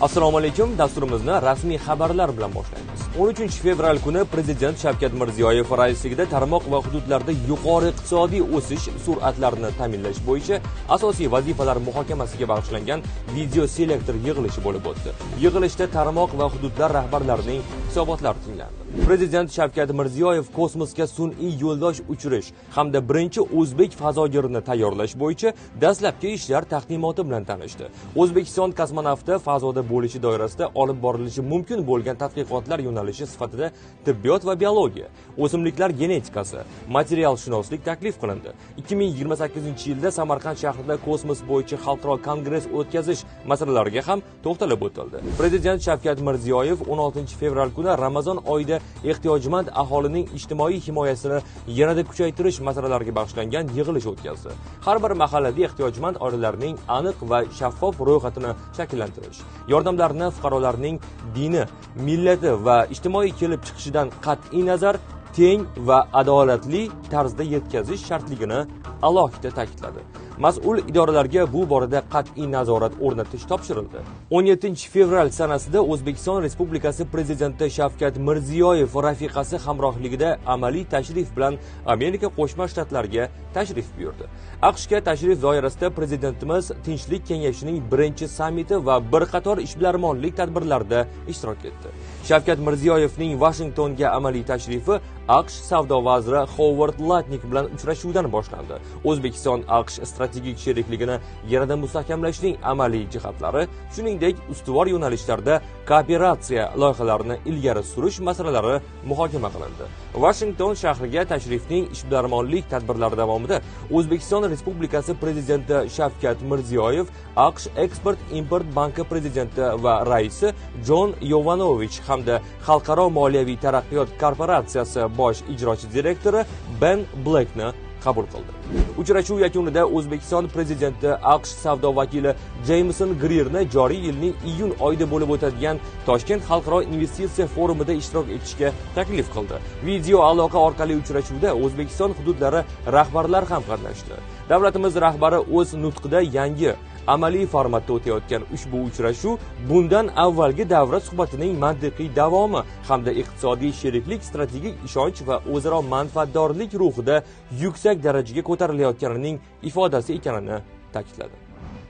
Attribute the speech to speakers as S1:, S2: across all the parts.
S1: Assalomu alaykum. Dasturimizni rasmiy xabarlar bilan boshlaymiz. 13 fevral kuni Prezident Shavkat Mirziyoyev raisligida tarmoq va hududlarda yuqori iqtisodiy o'sish sur'atlarini ta'minlash bo'yicha asosiy vazifalar muhokamasiga bag'ishlangan video selektor yig'ilishi bo'lib o'tdi. Yig'ilishda tarmoq va hududlar rahbarlarining hisobotlari tinglandi. Prezident Shavkat Mirziyoyev kosmosga sun'iy yo'ldosh uchirish hamda birinchi o'zbek fazogirini tayyorlash bo'yicha dastlabki ishlar taqdimoti bilan tanishdi. O'zbekiston kosmonavti fazoda bo'lishi doirasida olib borilishi mumkin bo'lgan tadqiqotlar yo'nalishi sifatida tibbiyot va biologiya, o'simliklar genetikasi, materialshunoslik taklif qilindi. 2028-yilda Samarqand shahrida kosmos bo'yicha xalqaro kongress o'tkazish masalalariga ham to'xtalib o'tildi. Prezident Shavkat Mirziyoyev 16 fevral kuni Ramazon oyida ehtiyojmand aholining ijtimoiy himoyasini yanada kuchaytirish masalalariga bag'ishlangan yig'ilish o'tkazdi. Har bir mahallada ehtiyojmand oilalarning aniq va shaffof ro'yxatini shakllantirish, yordamlarni fuqarolarning dini, millati va ijtimoiy kelib chiqishidan qat'iy nazar teng va adolatli tarzda yetkazish shartligini alohida ta'kidladi. Mas'ul idoralarga bu borada qat'iy nazorat o'rnatish topshirildi. 17 fevral sanasida O'zbekiston Respublikasi Prezidenti Shavkat Mirziyoyev rafiqasi hamrohligida amaliy tashrif bilan Amerika Qo'shma Shtatlariga tashrif buyurdi. AQShga tashrif doirasida Prezidentimiz Tinchlik kengashining birinchi sammiti va bir qator ishbilarmonlik tadbirlarida ishtirok etdi. Shavkat Mirziyoyevning Washingtonga amaliy tashrifi AQSh savdo vaziri Howard Lutnick bilan uchrashuvdan boshlandi. O'zbekiston AQSh strategik sherikligini yanada mustahkamlashning amaliy jihatlari, shuningdek ustuvor yo'nalishlarda kooperatsiya loyihalarini ilgari surish masalalari muhokama qilindi. Washington shahriga tashrifning ishbilarmonlik tadbirlari davomida O'zbekiston Respublikasi Prezidenti Shavkat Mirziyoyev, AQSh Eksport-Import banki prezidenti va raisi Jon Yovanovich hamda Xalqaro moliyaviy taraqqiyot korporatsiyasi bosh ijrochi direktori Ben Blackni qabul qildi. Uchrashuv yakunida O'zbekiston Prezidenti AQSh savdo vakili Jameson Greerni joriy yilning iyun oyida bo'lib o'tadigan Toshkent xalqaro investitsiya forumida ishtirok etishga taklif qildi. Video aloqa orqali uchrashuvda O'zbekiston hududlari rahbarlari ham qatnashdi. Davlatimiz rahbari o'z nutqida yangi amaliy formatda o'tayotgan ushbu uchrashuv bundan avvalgi davra suhbatining mantiqiy davomi hamda iqtisodiy sheriklik, strategik ishonch va o'zaro manfaatdorlik ruhida yuksak darajaga ko'tarilayotganining ifodasi ekanini ta'kidladi.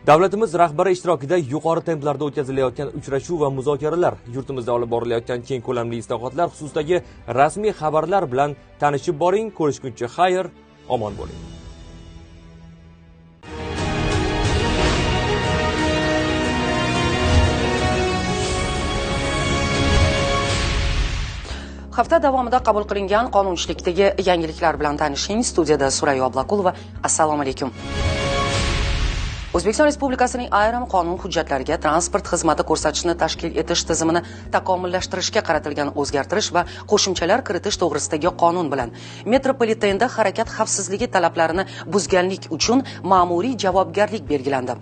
S1: Davlatimiz rahbari ishtirokida yuqori templarda o'tkazilayotgan uchrashuv va muzokaralar, yurtimizda olib borilayotgan keng ko'lamli islohotlar xususidagi rasmiy xabarlar bilan tanishib boring. Ko'rishguncha xayr, omon bo'ling.
S2: Hafta davomida qabul qilingan qonunchilikdagi yangiliklar bilan tanishing. Studiyada Surayyo Ablakulova. Assalomu alaykum. O'zbekiston Respublikasining ayrim qonun hujjatlariga transport xizmati ko'rsatishni tashkil etish tizimini takomillashtirishga qaratilgan o'zgartirish va qo'shimchalar kiritish to'g'risidagi qonun bilan metropolitenda harakat xavfsizligi talablarini buzganlik uchun ma'muriy javobgarlik belgilandi.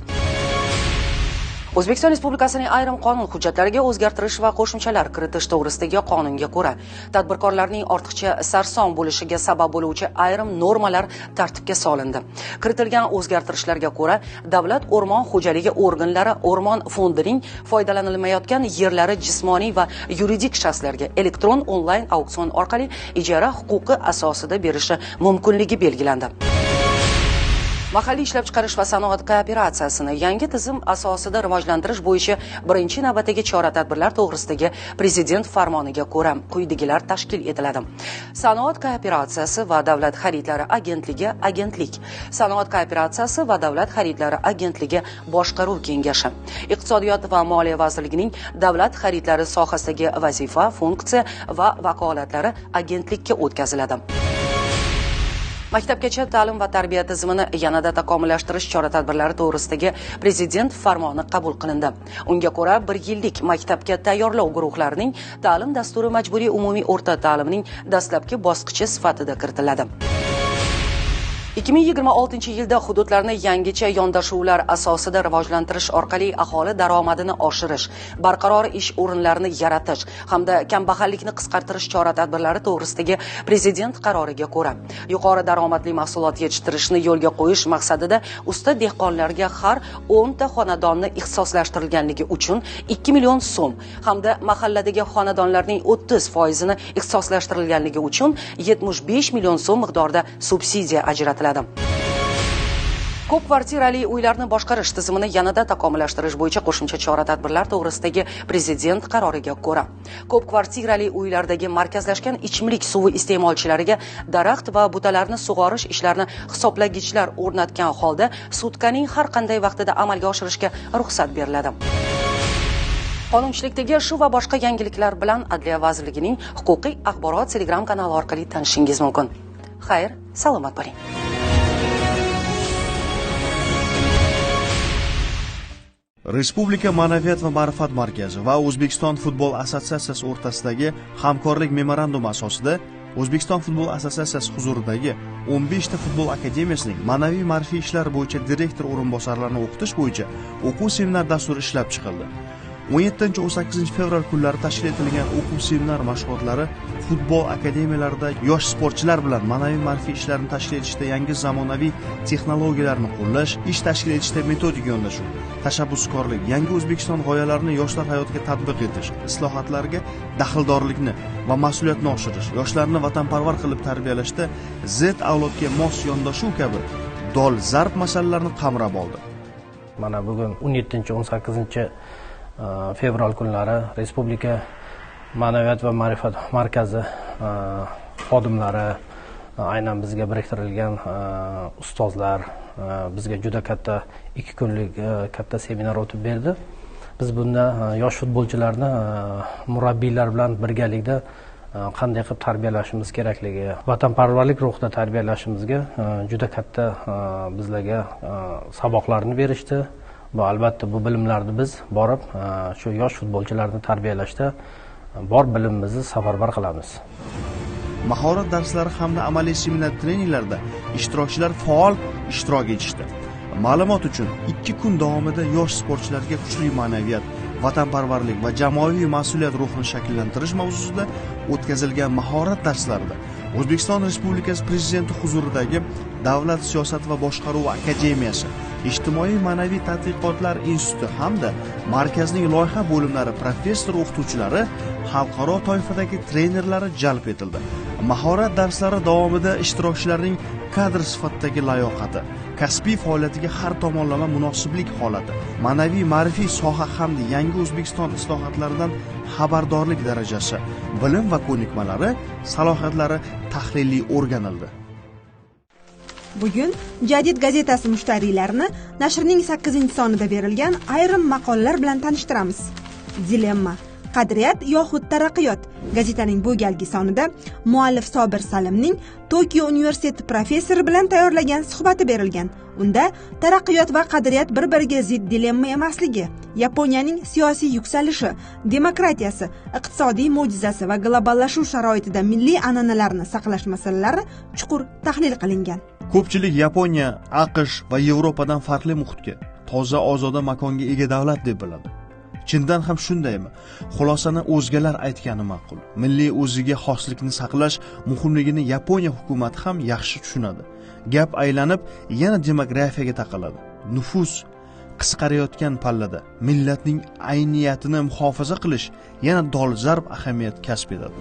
S2: O'zbekiston Respublikasining ayrim qonun hujjatlariga o'zgartirish va qo'shimchalar kiritish to'g'risidagi qonunga ko'ra tadbirkorlarning ortiqcha sarson bo'lishiga sabab bo'luvchi ayrim normalar tartibga solindi. Kiritilgan o'zgartirishlarga ko'ra davlat o'rmon xo'jaligi organlari o'rmon fondining foydalanilmayotgan yerlari jismoniy va yuridik shaxslarga elektron onlayn auksion orqali ijara huquqi asosida berishi mumkinligi belgilandi. Mahalliy ishlab chiqarish va sanoat kooperatsiyasini yangi tizim asosida rivojlantirish bo'yicha birinchi navbatdagi chora-tadbirlar to'g'risidagi Prezident farmoniga ko'ra quyidagilar tashkil etiladi. Sanoat kooperatsiyasi va davlat xaridlari agentligi agentlik, sanoat kooperatsiyasi va davlat xaridlari agentligi boshqaruv kengashi, iqtisodiyot va moliya vazirligining davlat xaridlari sohasidagi vazifa, funksiya va vakolatlari agentlikka o'tkaziladi. Maktabgacha ta'lim va tarbiya tizimini yanada takomillashtirish chora-tadbirlari to'g'risidagi Prezident farmoni qabul qilindi. Unga ko'ra 1 yillik maktabga tayyorlov guruhlarining ta'lim dasturi majburiy umumiy o'rta ta'limning dastlabki bosqichi sifatida kiritiladi. 2026-yilda hududlarni yangicha yondashuvlar asosida rivojlantirish orqali aholi daromadini oshirish, barqaror ish o'rinlarini yaratish hamda kambag'allikni qisqartirish chora-tadbirlari to'g'risidagi prezident qaroriga ko'ra, yuqori daromadli mahsulot yetishtirishni yo'lga qo'yish maqsadida usta dehqonlarga har 10 ta xonadonni ixtisoslashtirilganligi uchun 2 million so'm hamda mahalladagi xonadonlarning 30%ni ixtisoslashtirilganligi uchun 75 million so'm miqdorida subsidiya ajratiladi. Ko'p kvartirali uylarni boshqarish tizimini yanada takomillashtirish bo'yicha qo'shimcha chora-tadbirlar to'g'risidagi prezident qaroriga ko'ra, ko'p kvartirali uylardagi markazlashgan ichimlik suvi iste'molchilariga daraxt va butalarni sug'orish ishlarini hisoblagichlar o'rnatgan holda sutkaning har qanday vaqtida amalga oshirishga ruxsat beriladi. Qonunchilikdagi shu va boshqa yangiliklar bilan Adliya vazirligining huquqiy axborot Telegram kanali orqali tanishishingiz mumkin. Xayr, salomat bo'ling.
S3: Respublika Ma'naviyat va ma'rifat markazi va O'zbekiston futbol assotsiatsiyasi o'rtasidagi hamkorlik memorandumi asosida O'zbekiston futbol assotsiatsiyasi huzuridagi 15 ta futbol akademiyasining ma'naviy ma'rifiy ishlar bo'yicha direktor o'rinbosarlarini o'qitish bo'yicha o'quv seminar dasturi ishlab chiqildi. 17-18 fevral kunlari tashkil etilgan o'quv seminar mashg'ulotlari futbol akademiyalarida yosh sportchilar bilan ma'naviy ma'rifiy ishlarni tashkil etishda yangi zamonaviy texnologiyalarni qo'llash, ish tashkil etishda metodik yondashuv, tashabbuskorlik, yangi O'zbekiston g'oyalarini yoshlar hayotiga tatbiq etish, islohotlarga daxldorlikni va mas'uliyatni oshirish, yoshlarni vatanparvar qilib tarbiyalashda Z avlodga mos yondashuv kabi dolzarb masalalarni qamrab oldi.
S4: Mana bugun 17-18 fevral kunlari Respublika Ma'naviyat va ma'rifat markazi xodimlari, aynan bizga biriktirilgan ustozlar bizga juda katta 2 kunlik katta seminar o'tib berdi. Biz bunda yosh futbolchilarni murabbiylar bilan birgalikda qanday qilib tarbiyalashimiz kerakligi, vatanparvarlik ruhida tarbiyalashimizga juda katta bizlarga saboqlarni berishdi. Va albatta bu bilimlarni biz borib shu yosh futbolchilarni tarbiyalashda bor bilimimizni safarbar qilamiz.
S3: Mahorat darslari hamda amaliy seminar treninglarda ishtirokchilar faol ishtirok etishdi. Ma'lumot uchun 2 kun davomida yosh sportchilarga kuchli ma'naviyat, vatanparvarlik va jamoaviy mas'uliyat ruhini shakllantirish mavzusida o'tkazilgan mahorat darslarida O'zbekiston Respublikasi Prezidenti huzuridagi Davlat siyosat va boshqaruv akademiyasi, Ijtimoiy ma'naviy tadqiqotlar instituti hamda markazning loyiha bo'limlari professor o'qituvchilari, xalqaro toifadagi trenerlari jalb etildi. Mahorat darslari davomida ishtirokchilarning kadr sifatidagi layoqati, kasbiy faoliyatiga har tomonlama munosiblik holati, ma'naviy ma'rifiy soha hamda yangi O'zbekiston islohotlaridan xabardorlik darajasi, bilim va ko'nikmalari, salohiyatlari tahliliy o'rganildi.
S5: Bugun Jadid gazetasi mushtariylarini nashrning 8-sonida berilgan ayrim maqolalar bilan tanishtiramiz. Dilemma, qadriyat yoxud taraqqiyot gazetaning bu galgi sonida muallif Sobir Salimning Tokio universiteti professori bilan tayyorlagan suhbati berilgan. Unda taraqqiyot va qadriyat bir-biriga zid dilemma emasligi, Yaponiyaning siyosiy yuksalishi, demokratiyasi, iqtisodiy mo'jizasi va globallashuv sharoitida milliy an'analarni saqlash masalalari chuqur tahlil qilingan.
S3: Ko'pchilik Yaponiya, AQSh va Yevropadan farqli muhitga, toza ozoda makonga ega davlat deb biladi. Chindan ham shundaymi? Xulosani o'zgalar aytgani ma'qul. Milliy o'ziga xoslikni saqlash muhimligini Yaponiya hukumati ham yaxshi tushunadi. Gap aylanib yana demografiyaga taqaladi. Nufus qisqarayotgan pallada millatning ayniyatini muhofaza qilish yana dolzarb ahamiyat kasb etadi.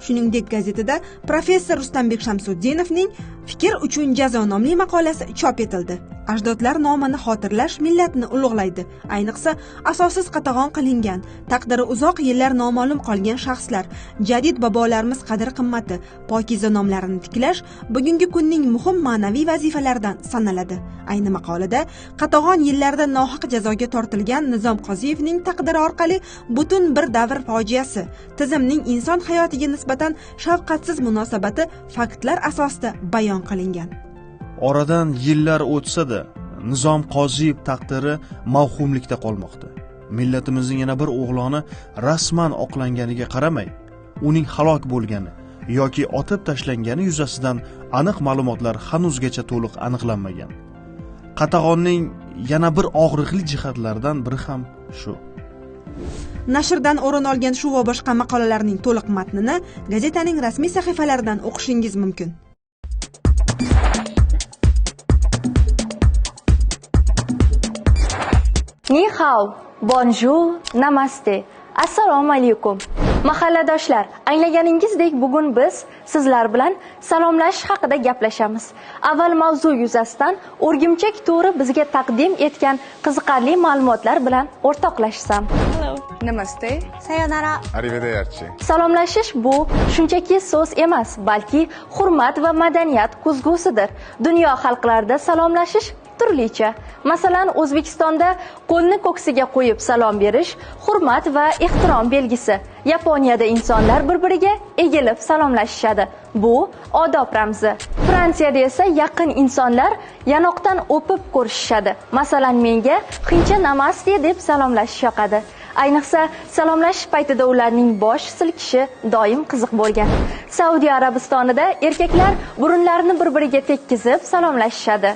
S5: Shuningdek, gazetada professor Rustambek Shamsuddinovning Fikr uchun jazo nomli maqolasi chop etildi. Ajdodlar nomini xotirlash millatni ulug'laydi. Ayniqsa, asossiz qatag'on qilingan, taqdiri uzoq yillar noma'lum qolgan shaxslar, jadid bobolarimiz qadr-qimmati, pokiza nomlarini tiklash bugungi kunning muhim ma'naviy vazifalaridan sanaladi. Ayni maqolada qatag'on yillarda nohaq jazoga tortilgan Nizom Qoziyevning taqdiri orqali butun bir davr fojiasi, tizimning inson hayotiga nisbatan shafqatsiz munosabati faktlar asosida bayon qilingan.
S3: Oradan yillar o'tsa-da, Nizom Qoziyev taqdiri mavhumlikda qolmoqda. Millatimizning yana bir o'g'loni rasman oqlanganiga qaramay, uning halok bo'lgani yoki otib tashlangani yuzasidan aniq ma'lumotlar hanuzgacha to'liq aniqlanmagan. Qatag'onning yana bir og'riqli jihatlaridan biri ham shu.
S5: Nashrdan o'rin olgan shu va boshqa maqolalarning to'liq matnini gazetaning rasmiy sahifalaridan o'qishingiz mumkin.
S6: Ni hao, bonjour, namaste, assalomu alaykum. Mahalladoshlar, anglaganingizdek bugun biz sizlar bilan salomlashish haqida gaplashamiz. Avval mavzu yuzasidan O'rgimchak to'ri bizga taqdim etgan qiziqarli ma'lumotlar bilan o'rtoqlashsam.
S7: Namaste.
S8: Sayonara.
S7: Arrivederci.
S6: Salomlashish bu shunchaki so'z emas, balki hurmat va madaniyat ko'zgusidir. Dunyo xalqlarida salomlashish turlicha. Masalan, O'zbekistonda qo'lni ko'ksiga qo'yib salom berish hurmat va ehtirom belgisi. Yaponiyada insonlar bir-biriga egilib salomlashishadi. Bu odob ramzi. Fransiyada esa yaqin insonlar yanoqdan o'pib ko'rishishadi. Masalan, menga xincha namaste deb salomlashish yoqadi. Ayniqsa, salomlashish paytida ularning bosh silkishi doim qiziq bo'lgan. Saudiya Arabistonida erkaklar burunlarini bir-biriga tekkizib salomlashishadi.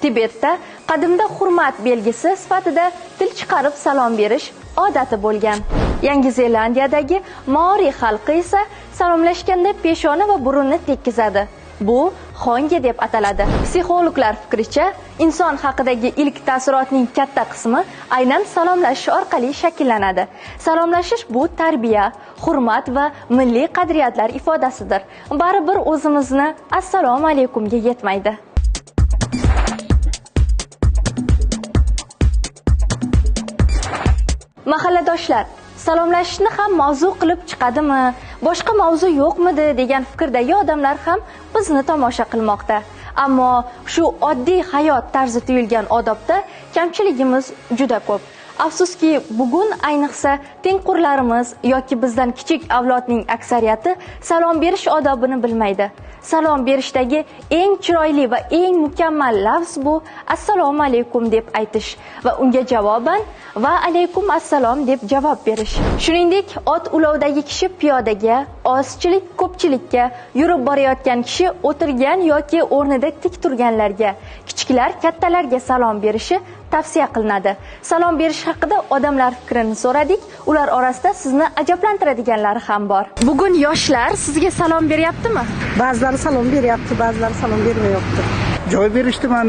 S6: Tibetda qadimda hurmat belgisi sifatida til chiqarib salom berish odati bo'lgan. Yangi Zelandiyadagi Maori xalqi esa salomlashganda peshona va burunni tekkizadi. Bu xonga deb ataladi. Psixologlar fikricha, inson haqidagi ilk taassurotning katta qismi aynan salomlashish orqali shakllanadi. Salomlashish bu tarbiya, hurmat va milliy qadriyatlar ifodasidir. Baribir o'zimizni assalomu alaykumga yetmaydi. Mahalladoshlar, salomlashishni ham mavzu qilib chiqadimi, boshqa mavzu yo'qmidi degan fikrdagi odamlar ham bizni tomosha qilmoqda. Ammo shu oddiy hayot tarzi tuyulgan odobda kamchiligimiz juda ko'p. Afsuski, bugun ayniqsa tengqurlarimiz yoki bizdan kichik avlodning aksariyati salom berish odobini bilmaydi. Salom berishdagi eng chiroyli va eng mukammal lafz bu assalomu alaykum deb aytish va unga javoban va alaykum assalom deb javob berish. Shuningdek, ot ulovdagi kishi piyodaga, ozchilik ko'pchilikka, yurib borayotgan kishi o'tirgan yoki o'rnida tik turganlarga, kichiklar kattalarga salom berishi tavsiya qilinadi. Salom berish haqida odamlar fikrini so'radik. Ular orasida sizni ajablantiradiganlari ham bor. Bugun yoshlar sizga salom beryaptimi?
S9: Ba'zilari salom beryapti, ba'zilari salom bermayapti. Joy berishdi, men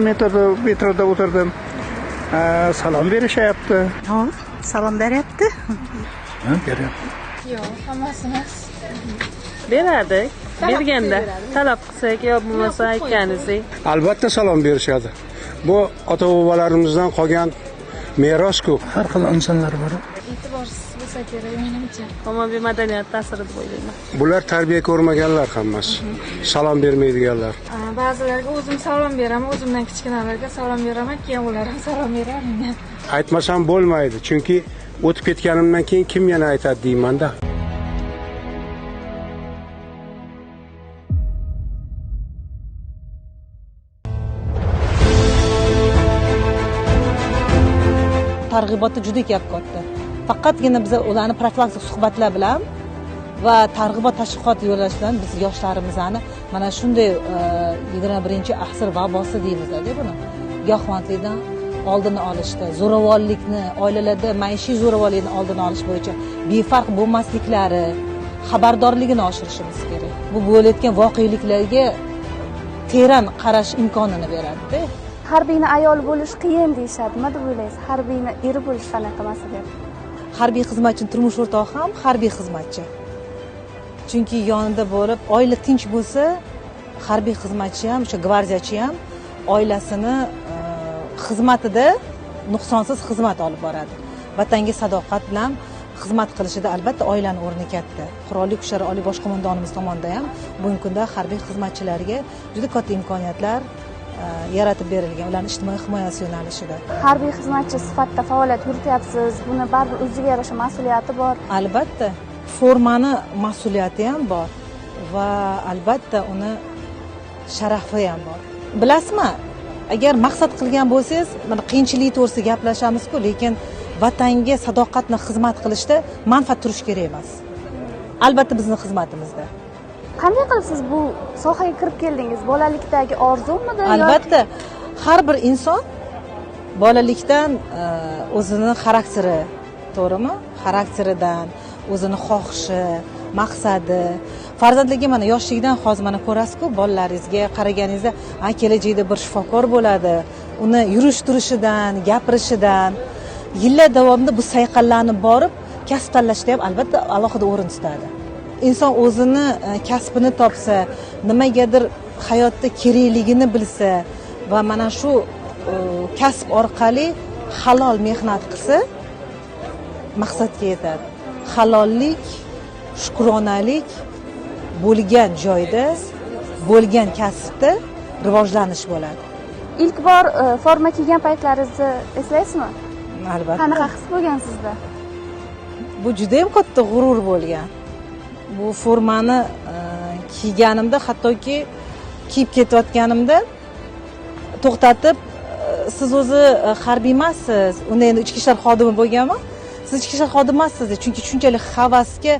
S9: metroda o'tirdim. Salom berishyapti. Ha, salom beryapti. Ha, beryapti.
S10: Yo'q, hammasini beradi. Berganda talab qilsak yo bo'lmasa aytganingizda.
S11: Albatta salom berishadi. Bu ota-bobolarimizdan qolgan meros-ku.
S9: Har xil insonlar bor.
S10: E'tiborsiz bo'lsa kerak menimcha. Ommaviy madaniyat ta'siri deb o'ylayman.
S11: Bular tarbiya ko'rmaganlar hammasi. Salom bermaydiganlar.
S10: Ba'zilarga o'zim salom beraman, o'zimdan kichkinalarga salom beraman, keyin ular ham salom beradi.
S11: Aytmasam bo'lmaydi, chunki o'tib ketganimdan keyin kim yana aytadi deymanda.
S12: Targ'ibotda juda katta. Faqatgina biz ularni profilaktik suhbatlar bilan va targ'ibot tashviqot yo'llash bilan biz yoshlarimizni mana shunday 21-asr vabosi deymiz-da buni. Giyohvandlikdan oldini olishda, zo'ravonlikni, oilalarda maishiy zo'ravonlikni oldini olish bo'yicha befarq bo'lmasliklari, xabardorligini oshirishimiz kerak. Bu bo'layotgan voqeliklarga teran qarash imkonini beradi-da.
S6: Harbiyni ayol bo'lish qiyin deyshadi. Nima deb o'ylaysiz? Harbiyni eri bo'lish qanaqa mas'uliyat?
S12: Harbiy xizmatchi turmush o'rtog'i ham harbiy xizmatchi. Chunki yonida bo'lib, oila tinch bo'lsa, harbiy xizmatchi ham, o'sha gvardiyachi ham oilasini xizmatida nuqsonsiz xizmat olib boradi. Vatanga sadoqat bilan xizmat qilishida albatta oilaning o'rni katta. Qurolli kuchlar oliy bosh qo'mondonimiz tomonidan ham bugungi kunda harbiy xizmatchilarga juda katta imkoniyatlar yaratib berilgan, ularning ijtimoiy himoyasi yo'nalishida.
S6: Harbiy xizmatchi sifatida faoliyat yurityapsiz. Buni baribir o'ziga yarasha mas'uliyati bor.
S12: Albatta, formani mas'uliyati ham bor va albatta uni sharafi ham bor. Bilasizmi? Agar maqsad qilgan bo'lsangiz, mana qiyinchilik to'g'risida gaplashamiz-ku, lekin vatanga sadoqatni xizmat qilishda manfaat turish kerak emas. Albatta bizning xizmatimizda.
S6: Qanday qilib siz bu sohaga kirib keldingiz? Bolalikdagi orzumidi?
S12: Albatta, har bir inson bolalikdan o'zini xarakteri, to'g'rimi? Xarakteridan, o'zini xohishi, maqsadi, farzandlarga mana yoshlikdan hozir mana ko'rasiz-ku, bolalaringizga qaraganingizda, kelajakda bir shifokor bo'ladi. Uni yurish-turishidan, gapirishidan yillar davomida bu sayqallanib borib, kasb tanlashda ham albatta alohida o'rin tutadi. Inson o'zini kasbini topsa, nimagadir hayotda kerakligini bilsa va mana shu kasb orqali halol mehnat qilsa, maqsadga yetadi. Halollik, shukronalik bo'lgan joyda, bo'lgan kasbda rivojlanish bo'ladi.
S6: Ilk bor forma kiygan paytlaringizni eslaysizmi?
S12: Albatta.
S6: Qanaqa his bo'lgan sizda?
S12: Bu juda ham katta g'urur bo'lgan. Bu formani kiyganimda, hattoki kiyib ketayotganimda to'xtatib, siz o'zi harbiy emassiz, unda endi ichki ishlar xodimi bo'lganman. Siz ichki ishlar xodimi emassiz, chunki shunchalik havasga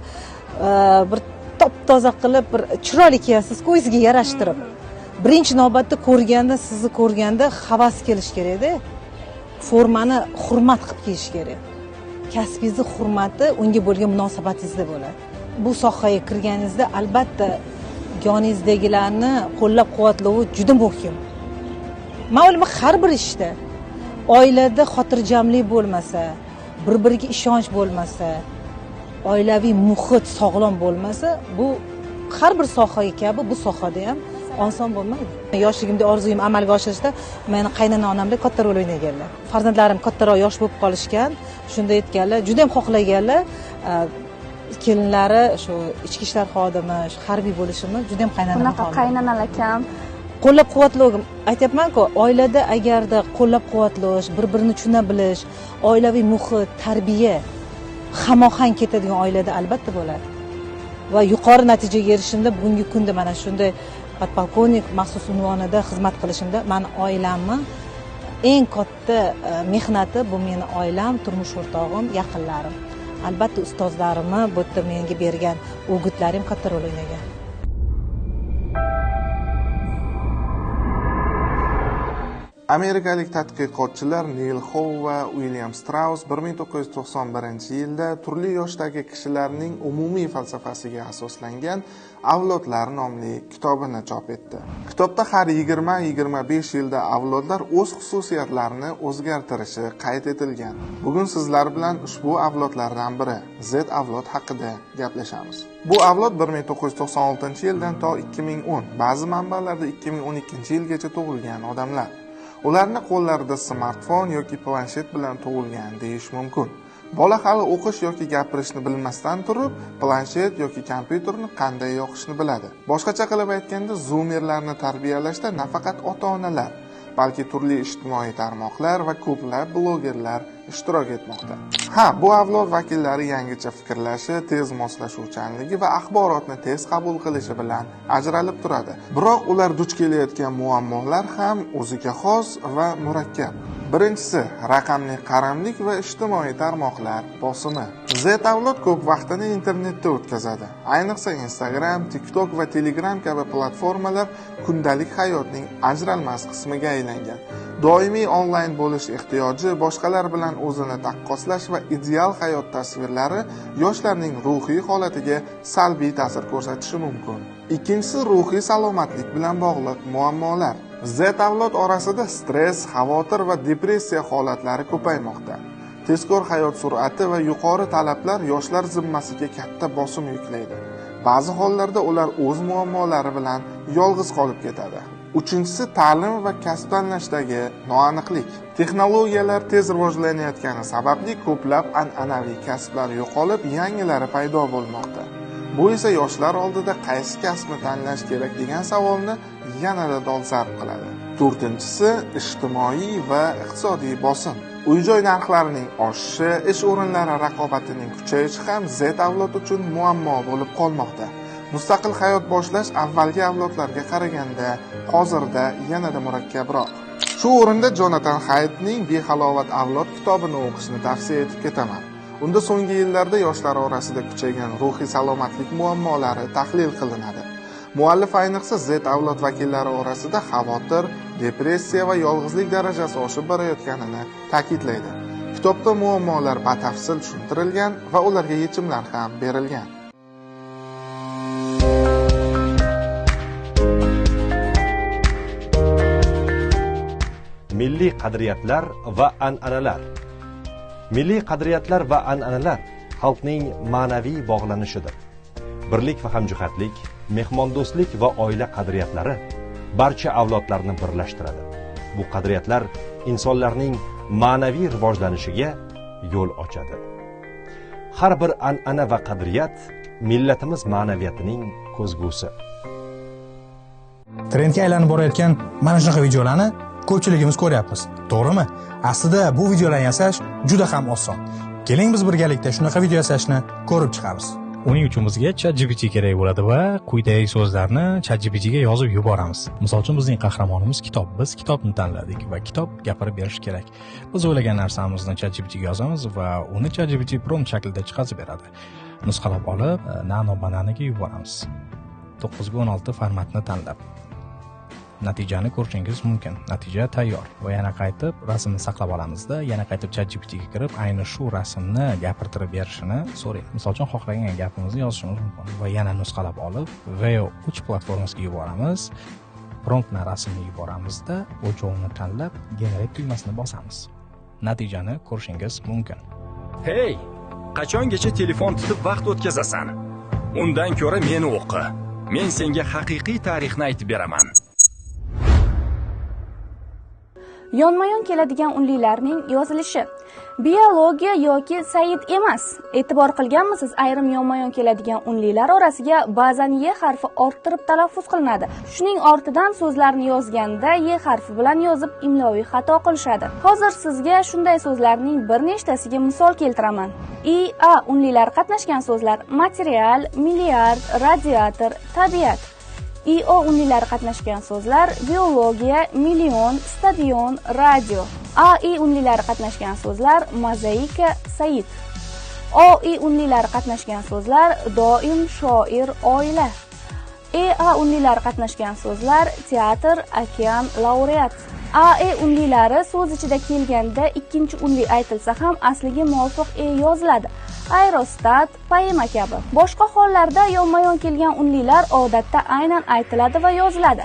S12: bir top-toza qilib, bir chiroyli kiyasiz, o'zingizga yarashtirib. Birinchi navbatda ko'rganda, sizni ko'rganda havas kelish kerak-da. Formani hurmat qilib kiyish kerak. Kasbingizni hurmati unga bo'lgan munosabatingizda bo'ladi. Bu sohaga kirganingizda albatta yoningizdagilarni qo'llab-quvvatlash juda muhim. Ma'lum har bir ishda oilada xotirjamlik bo'lmasa, bir-biriga ishonch bo'lmasa, oilaviy muhit sog'lom bo'lmasa, bu har bir sohaga kabi bu sohada ham oson bo'lmaydi. Yoshligimda orzuyim amalga oshirishda meni qaynona onamda katta rol o'ynaganlar. Farzandlarim kattaroq yosh bo'lib qolishgan, shunda aytganlar, juda ham xohlaganlar, kelinlari shu ichki ishlar xodimi, harbiy bo'lishimni juda ham qaynonam xohlagan.
S6: Bunaqa qaynonalar kam.
S12: Qo'llab-quvvatlash, aytayapman-ku, oilada agarda qo'llab-quvvatlash, bir-birini tushuna bilish, oilaviy muhit, tarbiya hamohang ketadigan oilada albatta bo'ladi. Va yuqori natijaga erishishimda bugungi kunda mana shunday podpolkovnik maxsus unvonida xizmat qilishimda meni oilamni eng katta mehnati bu meni oilam, turmush o'rtog'im, yaqinlarim. Albatta ustozlarimni bu yerda menga bergan o'gitlarim katta rol o'ynagan.
S8: Amerikalik tadqiqotchilar Neil Howe va William Strauss 1991-yilda turli yoshdagi kishilarning umumiy falsafasiga asoslangan Avlodlar nomli kitobini chop etdi. Kitobda har 20-25 yilda avlodlar o'z xususiyatlarini o'zgartirishi qayd etilgan. Bugun sizlar bilan ushbu avlodlardan biri Z avlod haqida gaplashamiz. Bu avlod 1996-yildan to 2010, ba'zi manbalarda 2012-yilgacha tug'ilgan odamlar. Ularni qo'llarida smartfon yoki planshet bilan tug'ilgan deyish mumkin. Bola hali o'qish yoki gapirishni bilmasdan turib, planshet yoki kompyuterni qanday yoqishni biladi. Boshqacha qilib aytganda, zoomerlarni tarbiyalashda nafaqat ota-onalar, balki turli ijtimoiy tarmoqlar va ko'plab blogerlar ishtirok etmoqda. Bu avlod vakillari yangicha fikrlashi, tez moslashuvchanligi va axborotni tez qabul qilishi bilan ajralib turadi. Biroq ular duch kelayotgan muammolar ham o'ziga xos va murakkab. Birinchisi, raqamli qaramlik va ijtimoiy tarmoqlar bosimi. Z avlod ko'p vaqtini internetda o'tkazadi. Ayniqsa Instagram, TikTok va Telegram kabi platformalar kundalik hayotning ajralmas qismiga aylangan. Doimiy onlayn bo'lish ehtiyoji, boshqalar bilan o'zini taqqoslash va ideal hayot tasvirlari yoshlarning ruhiy holatiga salbiy ta'sir ko'rsatishi mumkin. Ikkinchisi, ruhiy salomatlik bilan bog'liq muammolar. Z avlod orasida stress, xavotir va depressiya holatlari ko'paymoqda. Tezkor hayot sur'ati va yuqori talablar yoshlar zimmasiga katta bosim yuklaydi. Ba'zi hollarda ular o'z muammolari bilan yolg'iz qolib ketadi. Uchinchisi, ta'lim va kasb tanlashdagi noaniqlik. Texnologiyalar tez rivojlanayotgani sababli ko'plab an'anaviy kasblar yo'qolib, yangilari paydo bo'lmoqda. Bu esa yoshlar oldida qaysi kasbni tanlash kerak degan savolni yanada dolzarb qiladi. To'rtinchisi, ijtimoiy va iqtisodiy bosim. Uy-joy narxlarining oshishi, ish o'rinlari raqobatining kuchayishi ham Z avlod uchun muammo bo'lib qolmoqda. Mustaqil hayot boshlash avvalgi avlodlarga qaraganda hozirda yanada murakkabroq. Shu o'rinda Jonatan Haydning Behalovat avlod kitobini o'qishni tavsiya etib ketaman. Unda so'nggi yillarda yoshlar orasida kuchaygan ruhiy salomatlik muammolari tahlil qilinadi. Muallif ayniqsa Z avlod vakillari orasida xavotir, depressiya va yolg'izlik darajasi oshib borayotganini ta'kidlaydi. Kitobda muammolar batafsil tushuntirilgan va ularga yechimlar ham berilgan.
S13: Milliy qadriyatlar va an'analar. Milliy qadriyatlar va an'analar xalqning ma'naviy bog'lanishidir. Birlik va hamjihatlik, mehmondo'stlik va oila qadriyatlari barcha avlodlarni birlashtiradi. Bu qadriyatlar insonlarning ma'naviy rivojlanishiga yo'l ochadi. Har bir an'ana va qadriyat millatimiz ma'naviyatining ko'zgusi.
S14: Trendga aylanib borayotgan mana shunaqa videolarni ko'pchiligimiz ko'ryapmiz. To'g'rimi? Aslida bu videolarni yasash juda ham oson. Keling biz birgalikda shunaqa video yasashni ko'rib chiqamiz.
S15: Uning uchun bizga ChatGPT kerak bo'ladi va quyidagi so'zlarni ChatGPT ga yozib yuboramiz. Misol uchun bizning qahramonimiz kitob. Biz kitobni tanladik va kitob gapirib berish kerak. Biz o'ylagan narsamizni ChatGPT ga yozamiz va uni ChatGPT prompt shaklida chiqarib beradi. Nusxalab olib, nano bananaga yuboramiz. 9x16 formatni tanlab natijani ko'rishingiz mumkin. Natija tayyor. Va yana qaytib rasmni saqlab olamizda, yana qaytib ChatGPT ga kirib, ayni shu rasmni gapirtirib berishini so'raymiz. Misol uchun xohlagan gapimizni yozishimiz mumkin. Va yana nusxalab olib, VO3 platformasiga yuboramiz. Promptni rasmni yuboramizda, o'chog'ini tanlab, generate tugmasini bosamiz. Natijani ko'rishingiz mumkin.
S16: Hey, qachongacha telefon tutib vaqt o'tkazasan? Undan ko'ra meni o'qi. Men senga haqiqiy tarixni aytib beraman.
S6: Yonma-yon keladigan unlilarning yozilishi. Biologiya yoki Said emas. E'tibor qilganmisiz, ayrim yonma-yon keladigan unlilar orasiga ba'zan Y harfi orttirib talaffuz qilinadi. Shuning ortidan so'zlarni yozganda Y harfi bilan yozib imloviy xato qilishadi. Hozir sizga shunday so'zlarning bir nechtasiga misol keltiraman. A unlilar qatnashgan so'zlar: material, milliard, radiator, tabiat. IO unlilari qatnashgan so'zlar: biologiya, million, stadion, radio. AI unlilari qatnashgan so'zlar: mozaika, Said. OI unlilari qatnashgan so'zlar: doim, shoir, oila. EA unlilari qatnashgan so'zlar: teatr, okean, laureat. AE unlilari so'z ichida kelganda ikkinchi unli aytilsa ham asliga muvofiq yoziladi. Aerostat, poema kabi. Boshqa hollarda yonma-yon kelgan unlilar odatda aynan aytiladi va yoziladi.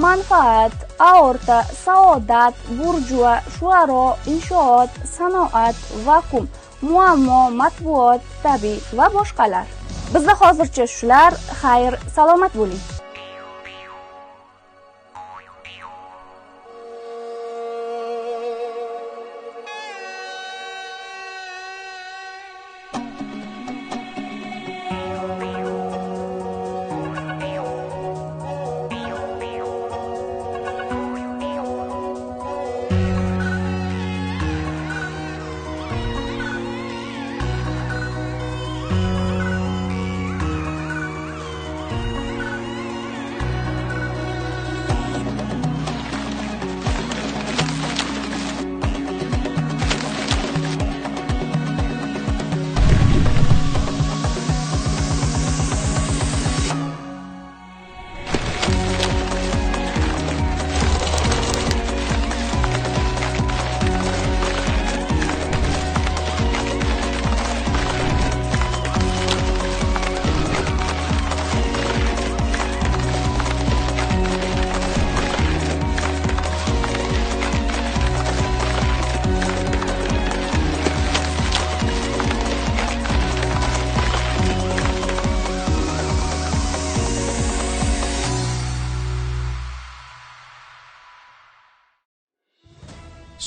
S6: Manfaat, aorta, saodat, burjua, shuaro, inshoot, sanoat, vakuum, muammo, matbuot, tabiiy va boshqalar. Bizda hozircha shular. Xayr, salomat bo'ling.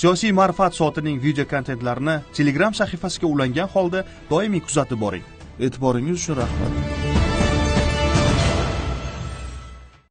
S3: Siyosiy ma'rifat soatining video kontentlarini Telegram sahifasiga ulangan holda doimiy kuzatib boring. E'tiboringiz uchun rahmat.